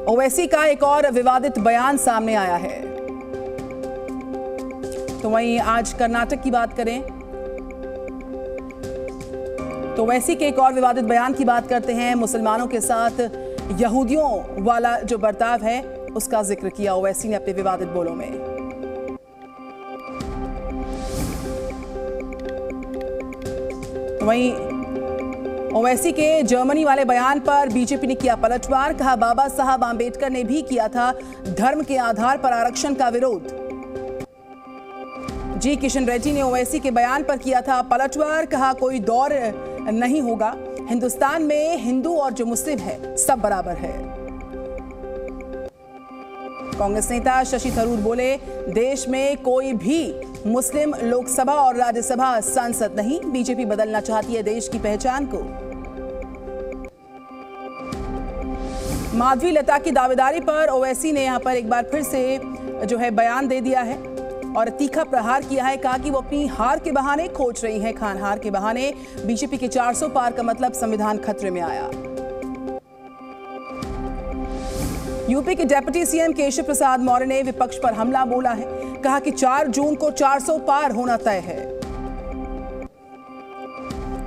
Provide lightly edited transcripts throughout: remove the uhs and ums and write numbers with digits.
ओवैसी का एक और विवादित बयान सामने आया है। तो वहीं आज कर्नाटक की बात करें तो ओवैसी के एक और विवादित बयान की बात करते हैं। मुसलमानों के साथ यहूदियों वाला जो बर्ताव है उसका जिक्र किया ओवैसी ने अपने विवादित बोलों में। तो वहीं ओवैसी के जर्मनी वाले बयान पर बीजेपी ने किया पलटवार। कहा बाबा साहब आंबेडकर ने भी किया था धर्म के आधार पर आरक्षण का विरोध। जी किशन रेड्डी ने ओवैसी के बयान पर किया था पलटवार। कहा कोई दौर नहीं होगा, हिंदुस्तान में हिंदू और जो मुस्लिम है सब बराबर है। कांग्रेस नेता शशि थरूर बोले देश में कोई भी मुस्लिम लोकसभा और राज्यसभा सांसद नहीं, बीजेपी बदलना चाहती है देश की पहचान को। माधवी लता की दावेदारी पर ओवैसी ने यहां पर एक बार फिर से जो है बयान दे दिया है और तीखा प्रहार किया है। कहा कि वो अपनी हार के बहाने खोज रही हैं, खान हार के बहाने। बीजेपी के 400 पार का मतलब संविधान खतरे में आया। यूपी के डिप्टी सीएम केशव प्रसाद मौर्य ने विपक्ष पर हमला बोला है। कहा कि 4 जून को 400 पार होना तय है।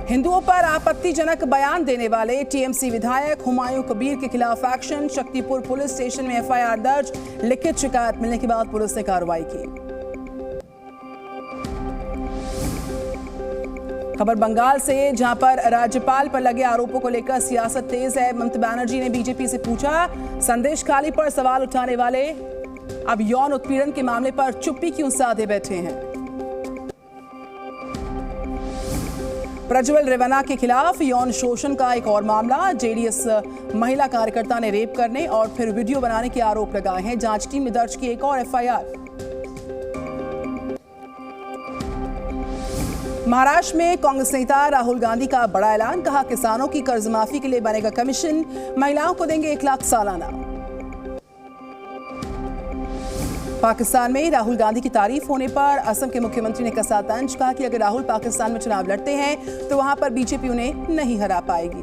हिंदुओं पर आपत्तिजनक बयान देने वाले टीएमसी विधायक हुमायूं कबीर के खिलाफ एक्शन। शक्तिपुर पुलिस स्टेशन में एफआईआर दर्ज। लिखित शिकायत मिलने के बाद पुलिस ने कार्रवाई की। खबर बंगाल से, जहां पर राज्यपाल पर लगे आरोपों को लेकर सियासत तेज है। ममता बनर्जी ने बीजेपी से पूछा संदेश खाली पर सवाल उठाने वाले अब यौन उत्पीड़न के मामले पर चुप्पी क्यों साधे बैठे हैं। प्रज्वल रेवन्ना के खिलाफ यौन शोषण का एक और मामला। जेडीएस महिला कार्यकर्ता ने रेप करने और फिर वीडियो बनाने के आरोप लगाए हैं। जांच टीम ने दर्ज की एक और एफआईआर। महाराष्ट्र में कांग्रेस नेता राहुल गांधी का बड़ा ऐलान। कहा किसानों की कर्ज माफी के लिए बनेगा कमीशन, महिलाओं को देंगे 1 लाख सालाना। पाकिस्तान में राहुल गांधी की तारीफ होने पर असम के मुख्यमंत्री ने कसा तंज। कहा कि अगर राहुल पाकिस्तान में चुनाव लड़ते हैं तो वहां पर बीजेपी उन्हें नहीं हरा पाएगी।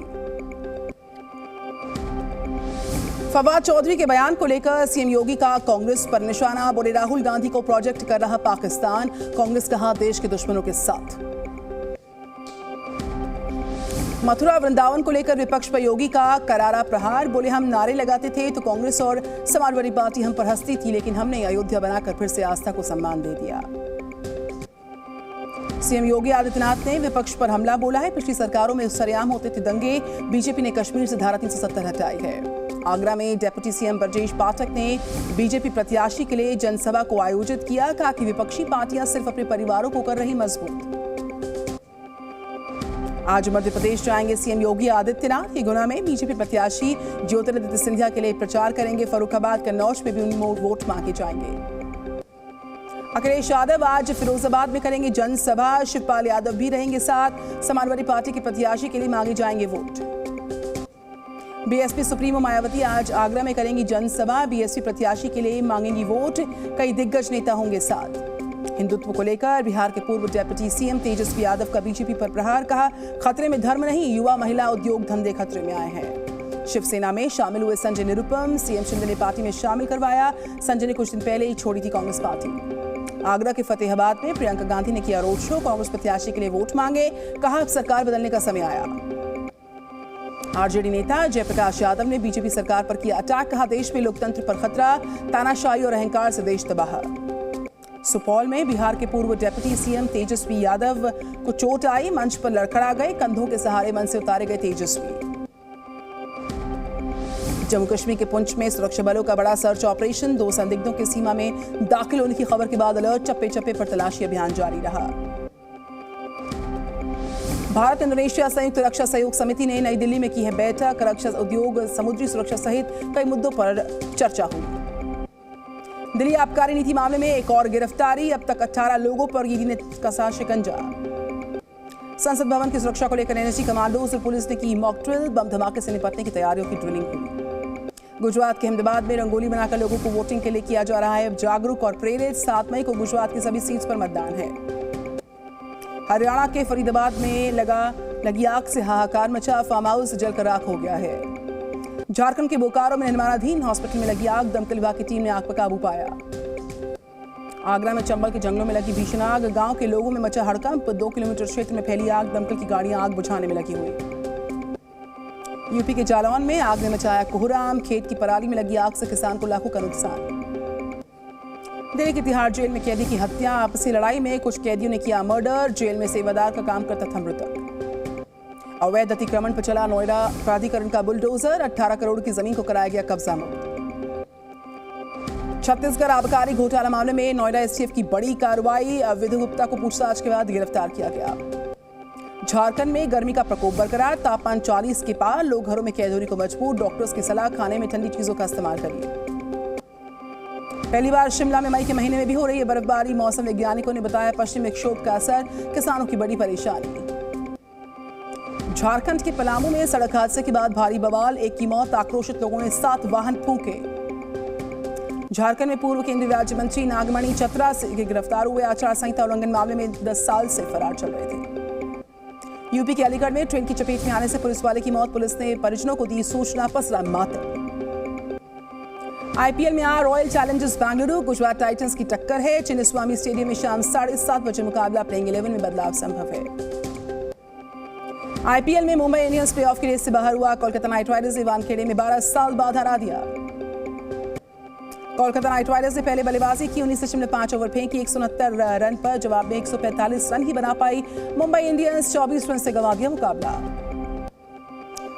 फवाद चौधरी के बयान को लेकर सीएम योगी का कांग्रेस पर निशाना। बोले राहुल गांधी को प्रोजेक्ट कर रहा पाकिस्तान, कांग्रेस कहा देश के दुश्मनों के साथ। मथुरा वृंदावन को लेकर विपक्ष पर योगी का करारा प्रहार। बोले हम नारे लगाते थे तो कांग्रेस और समाजवादी पार्टी हम पर हंसती थी, लेकिन हमने अयोध्या बनाकर फिर से आस्था को सम्मान दे दिया। सीएम योगी आदित्यनाथ ने विपक्ष पर हमला बोला है। पिछली सरकारों में सरेआम होते थे दंगे, बीजेपी ने कश्मीर से धारा 370 हटाई है। आगरा में डिप्टी सीएम ब्रजेश पाठक ने बीजेपी प्रत्याशी के लिए जनसभा को आयोजित किया। कहा कि विपक्षी पार्टियां सिर्फ अपने परिवारों को कर रही मजबूत। आज मध्य प्रदेश जाएंगे सीएम योगी आदित्यनाथ। गुना में बीजेपी प्रत्याशी ज्योतिरादित्य सिंधिया के लिए प्रचार करेंगे। फर्रुखाबाद कन्नौज में भी उन्हें वोट मांगे जाएंगे। अखिलेश यादव आज फिरोजाबाद में करेंगे जनसभा। शिवपाल यादव भी रहेंगे साथ। समाजवादी पार्टी के प्रत्याशी के लिए मांगे जाएंगे वोट। बीएसपी सुप्रीमो मायावती आज आगरा में करेंगी जनसभा। बीएसपी प्रत्याशी के लिए मांगेंगी वोट। कई दिग्गज नेता होंगे साथ। हिंदुत्व को लेकर बिहार के पूर्व डिप्टी सीएम तेजस्वी यादव का बीजेपी पर प्रहार। कहा खतरे में धर्म नहीं, युवा महिला उद्योग धंधे खतरे में आए हैं। शिवसेना में शामिल हुए संजय निरुपम सीएम शिंदे ने पार्टी में शामिल करवाया। संजय ने कुछ दिन पहले ही छोड़ी थी कांग्रेस पार्टी। आगरा के फतेहाबाद में प्रियंका गांधी ने किया रोड शो। कांग्रेस प्रत्याशी के लिए वोट मांगे। कहा अब सरकार बदलने का समय आया। आरजेडी नेता जयप्रकाश यादव ने बीजेपी सरकार पर किया अटैक। कहा देश में लोकतंत्र पर खतरा, तानाशाही और अहंकार से देश तबाह। सुपौल में बिहार के पूर्व डिप्टी सीएम तेजस्वी यादव को चोट आई। मंच पर लड़खड़ा गए। कंधों के सहारे मंच से उतारे गए तेजस्वी। जम्मू कश्मीर के पुंछ में सुरक्षा बलों का बड़ा सर्च ऑपरेशन। 2 संदिग्धों के सीमा में दाखिल होने की खबर के बाद अलर्ट। चप्पे चप्पे पर तलाशी अभियान जारी रहा। भारत इंडोनेशिया संयुक्त रक्षा सहयोग समिति ने नई दिल्ली में की है बैठक। रक्षा उद्योग, समुद्री सुरक्षा सहित कई मुद्दों पर चर्चा हुई। दिल्ली आबकारी नीति मामले में एक और गिरफ्तारी। अब तक 18 लोगों पर ईडी ने कसा शिकंजा। संसद भवन की सुरक्षा को लेकर एनएसजी कमांडोज और पुलिस ने की मॉक ड्रिल। बम धमाके से निपटने की तैयारियों की ड्रिलिंग हुई। गुजरात के अहमदाबाद में रंगोली बनाकर लोगों को वोटिंग के लिए किया जा रहा है जागरूक और प्रेरित। 7 मई को गुजरात की सभी सीट्स पर मतदान है। हरियाणा के फरीदाबाद में लगी आग से हाहाकार मचा। फार्म हाउस जलकर राख हो गया है। झारखंड के बोकारो में निर्माणाधीन हॉस्पिटल में लगी आग, दमकल विभाग की टीम ने आग पर काबू पाया। आगरा में चंबल के जंगलों में लगी भीषण आग, गांव के लोगों में मचा हड़कंप, 2 किलोमीटर क्षेत्र में फैली आग, दमकल की गाड़ियां आग बुझाने में लगी हुई। यूपी के जालौन में आग ने मचाया कोहराम, खेत की पराली में लगी आग से किसान को लाखों का नुकसान। दिल्ली की तिहाड़ जेल में कैदी की हत्या, आपसी लड़ाई में कुछ कैदियों ने किया मर्डर, जेल में सेवादार का काम करता था मृतक। अवैध अतिक्रमण पर चला नोएडा प्राधिकरण का बुलडोजर, 18 करोड़ की जमीन को कराया गया कब्जा मुक्त। छत्तीसगढ़ आबकारी घोटाला मामले में नोएडा एसटीएफ की बड़ी कार्रवाई, विधु गुप्ता को पूछताछ के बाद गिरफ्तार किया गया। झारखंड में गर्मी का प्रकोप बरकरार, तापमान 40 के पार, लोग घरों में कैद होने को मजबूर, डॉक्टर्स की सलाह, खाने में ठंडी चीजों का इस्तेमाल करिए। पहली बार शिमला में मई के महीने में भी हो रही है बर्फबारी, मौसम वैज्ञानिकों ने बताया पश्चिमी विक्षोभ का असर, किसानों की बड़ी परेशानी। झारखंड के पलामू में सड़क हादसे के बाद भारी बवाल, 1 की मौत, आक्रोशित लोगों ने 7 वाहन फूंके। झारखंड में पूर्व केंद्रीय राज्य मंत्री नागमणि चतरा से गिरफ्तार हुए, आचार संहिता उल्लंघन मामले में 10 साल से फरार चल रहे थे। यूपी के अलीगढ़ में ट्रेन की चपेट में आने से पुलिस वाले की मौत, पुलिस ने परिजनों को दी सूचना, पसरा मातम। आईपीएल में आज royal Challengers Bengaluru Gujarat Titans की टक्कर है, चिन्नस्वामी स्टेडियम में शाम 7:30 बजे मुकाबला, प्लेइंग 11 में बदलाव संभव है। आईपीएल में मुंबई इंडियंस प्लेऑफ की रेस से बाहर हुआ, कोलकाता नाइट राइडर्स ने वानखेड़े में 12 साल बाद हरा दिया। कोलकाता नाइट राइडर्स ने पहले बल्लेबाजी की, 19.5 ओवर फेंकी, 169 रन पर, जवाब में 145 रन ही बना पाई। मुंबई इंडियंस 24 रन से गंवा दिया मुकाबला।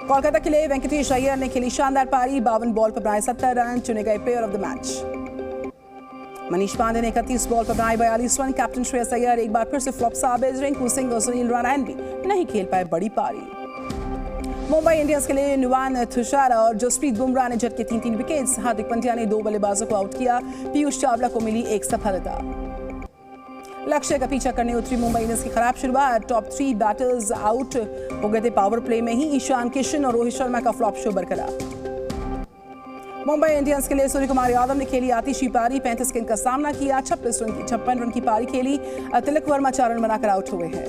कोलकाता के लिए वेंकटेश अय्यर ने खेली शानदार पारी, 52 बॉल पर बनाए 70 रन, चुने गए player of the match. Manish Pandey ने 31 बॉल पर बनाए 42 रन, कैप्टन श्रेयस अय्यर एक बार फिर से फ्लॉप साबित, रिंकू सिंह और सुनील नारायण भी नहीं खेल पाए बड़ी पारी। मुंबई इंडियंस के लिए नुवान थुशारा और जसप्रीत बुमराह ने झटके 3-3 विकेट्स, हार्दिक पांड्या ने 2 बल्लेबाजों को आउट किया, पीयूष चावला को मिली एक सफलता। लक्ष्य का पीछा करने उतरी मुंबई इंडियंस की खराब शुरुआत, टॉप 3 बैटर्स आउट हो गए थे पावर प्ले में ही, ईशान किशन और रोहित शर्मा का फ्लॉप शो बरकरार। मुंबई इंडियंस के लिए सूर्य कुमार यादव ने खेली आतिशी पारी, 35 रन का सामना किया, 56 रन की पारी खेली, तिलक वर्मा 4 रन बनाकर आउट हुए हैं।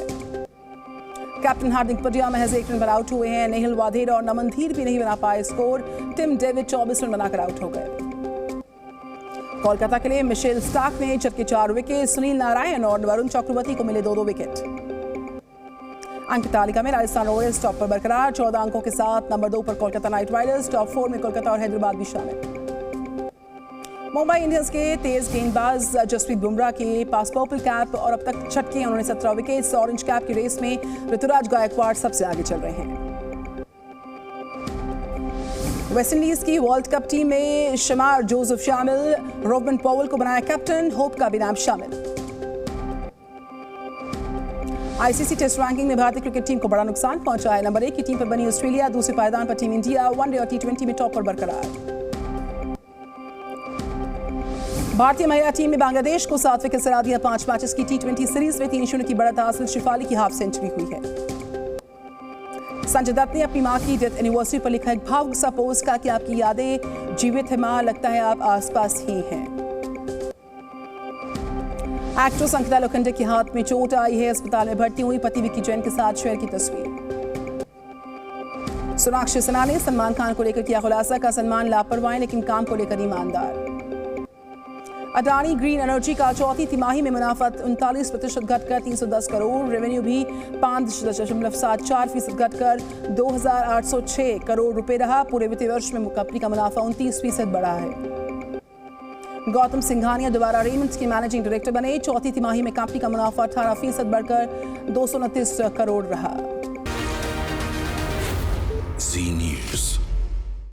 कैप्टन हार्दिक पांड्या महज 1 रन पर आउट हुए हैं, नेहिल वाधेरा और नमन धीर भी नहीं बना पाए स्कोर, टिम डेविड 24 रन बनाकर आउट हो गए। कोलकाता के लिए मिशेल स्टार्क ने जबकि 4 विकेट, सुनील नारायण और वरुण चक्रवर्ती को मिले 2-2 विकेट। अंक तालिका में राजस्थान रॉयल्स टॉप पर बरकरार, 14 अंकों के साथ, नंबर 2 पर कोलकाता नाइट राइडर्स, टॉप 4 में कोलकाता और हैदराबाद भी शामिल। मुंबई इंडियंस के तेज गेंदबाज जसप्रीत बुमराह के पास पर्पल कैप और अब तक छटके, उन्होंने 17 विकेट, ऑरेंज कैप की रेस में ऋतुराज गायकवाड़ सबसे आगे चल रहे हैं। वेस्टइंडीज की वर्ल्ड कप टीम में शमार जोसेफ शामिल, रोबन पॉवेल को बनाया कैप्टन, होप का भी नाम शामिल। आईसीसी टेस्ट रैंकिंग में भारतीय क्रिकेट टीम को बड़ा नुकसान पहुंचा है, नंबर 1 की टीम पर बनी ऑस्ट्रेलिया, दूसरे पायदान पर टीम इंडिया, वनडे और टी20 में टॉप पर बरकरार। भारतीय महिला टीम ने बांग्लादेश को 7 विकेट से हरा दिया, 5 मैचेस की टी20 सीरीज में 3-0 की बढ़त हासिल, शिफाली की हाफ सेंचुरी हुई है। संजय दत्त ने अपनी मां की डेथ एनिवर्सरी पर लिखा एक भावुक सा पोस्ट, का कि आपकी यादें जीवित है मां, लगता है आप आसपास ही हैं। एक्ट्रेस अंकिता लोखंडे के हाथ में चोट आई है, अस्पताल में भर्ती हुई, पति विक्की जैन के साथ शेयर की तस्वीर। सोनाक्षी सिन्हा ने सलमान खान को लेकर किया खुलासा, का सलमान लापरवाह लेकिन काम को लेकर ईमानदार। अडानी ग्रीन एनर्जी का चौथी तिमाही में मुनाफा 39% घटकर 310 करोड़, रेवेन्यू भी 5.74% घटकर 2,806 करोड़ रुपए रहा। पूरे वित्तीय वर्ष में कंपनी का मुनाफा 29% बढ़ा है। गौतम सिंघानिया दोबारा रेमंड्स के मैनेजिंग डायरेक्टर बने, चौथी तिमाही में कंपनी का मुनाफा 18% बढ़कर 229 करोड़ रहा। Zee News।